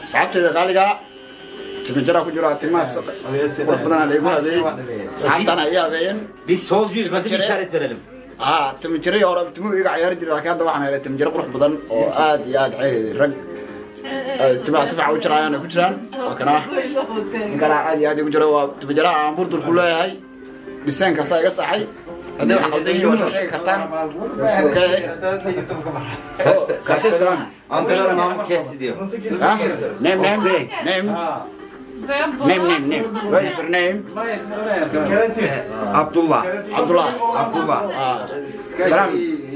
صعبت إذا قالك تمجرا كجرا تماس وبدنا عليه هذه صعبت أنا إياه بين Biz solcuyuz. Nasıl bir işaret verelim? تمجرا يا رب تمو يقع يرجع لكن طبعا على تمجرا قروح بدن وآد ياد عيد رج تبع سبعة وجرا أنا كجرا وكنا كنا عادي عادي كجرا وتمجرا عم برضو كلها هاي بسان كسا صحي هذا واحد قضية وش شيء كتان أوكي Kaçta sıram? Antrenör Mahmut kesti diyor. نيم What is your name? Abdullah. Abdullah.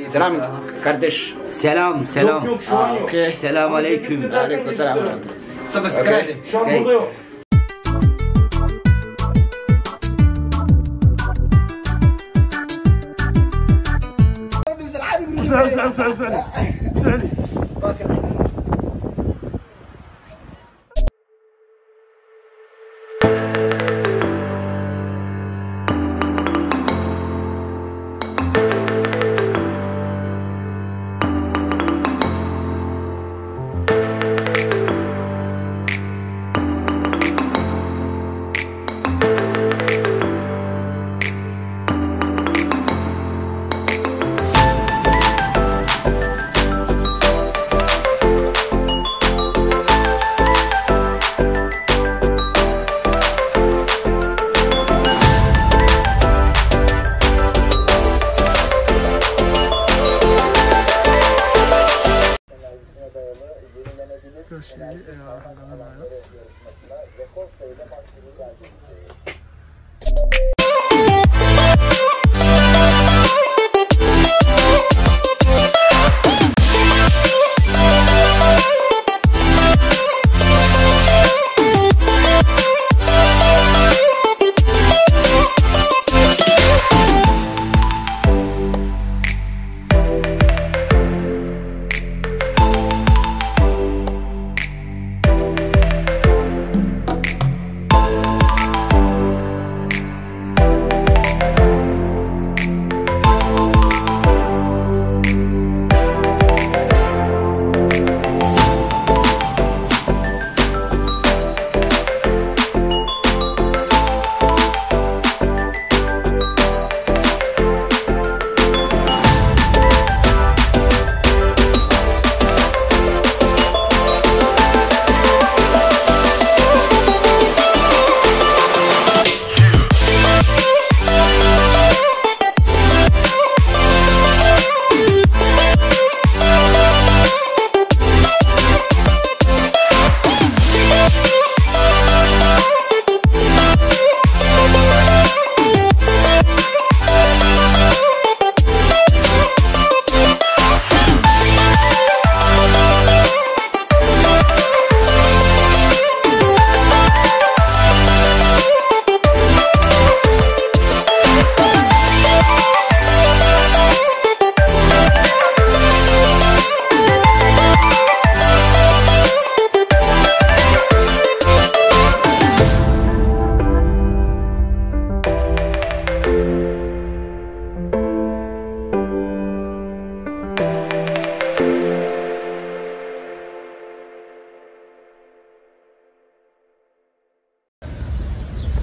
Selam kardeş. Selam. Okay. Selam aleyküm. Aleyküm selam. Okay. Şu an burada yok.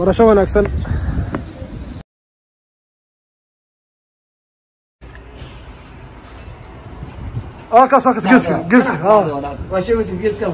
ورشة wanaagsan kaas geeska waa shay wasi geeska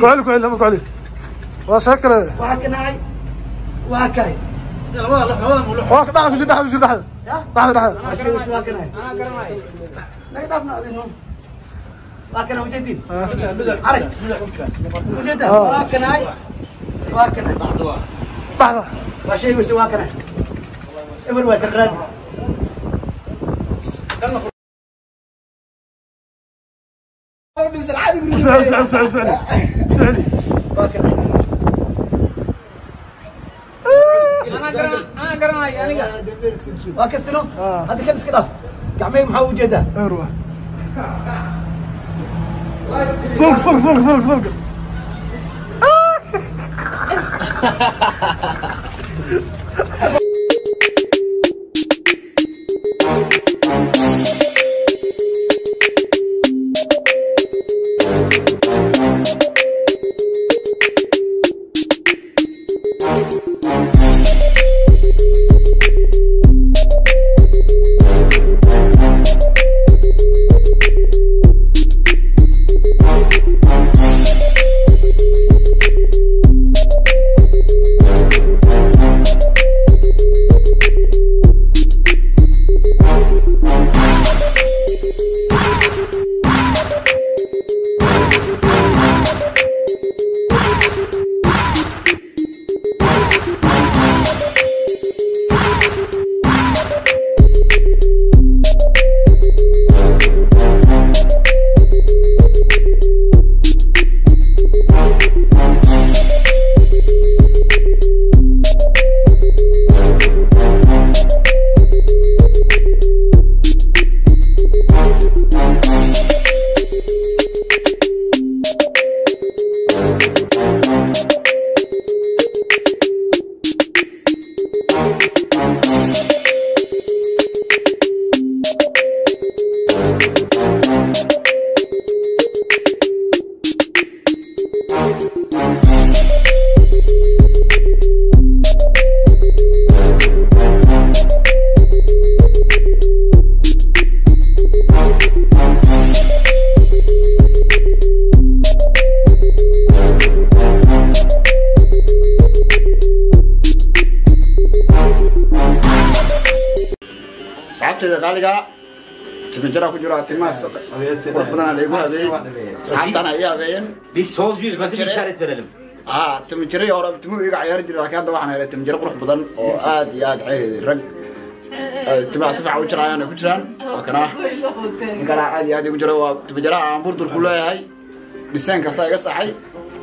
قال لما قال وشكرا وهكناي وهكاي واحد بعد في البحر بعد ماشي وش وهكناي لا يضافنا هذه وهكنا وجدين عرق وجدين وهكناي بعد ماشي وش وهكناي everywhere سعدي انا قرناي انا واكستنو هذا كان اسكلاف قعمي محاول جدا اروح سوق صاحبتي غالية تمجرا كجرا تماس قربنا عليه هذه صاحبتنا يا بين Biz solcuyuz. Nasıl bir işaret verelim? تمجري هورا تمو يقع يرجع لكن هذا waxaan helay تمجرا qurux badan oo aad iyo aad xeeday rag تبع صفع وجرايان ku jiraan kana kana aad iyo aad ugu jiro waa تمجرا aan burdur ku leeyahay bisanka saa iga saxay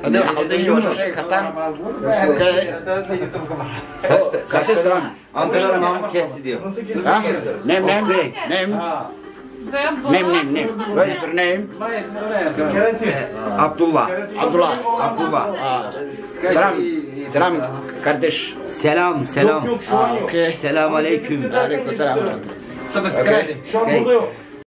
hadii wax qaldan wax sheegi kartaan okay Kaç selam. Antrenör Mahmut kesti diyor. name what is your name Abdullah. Abdullah selam kardeş Selam. okay Selam aleyküm. aleyküm selam Okay.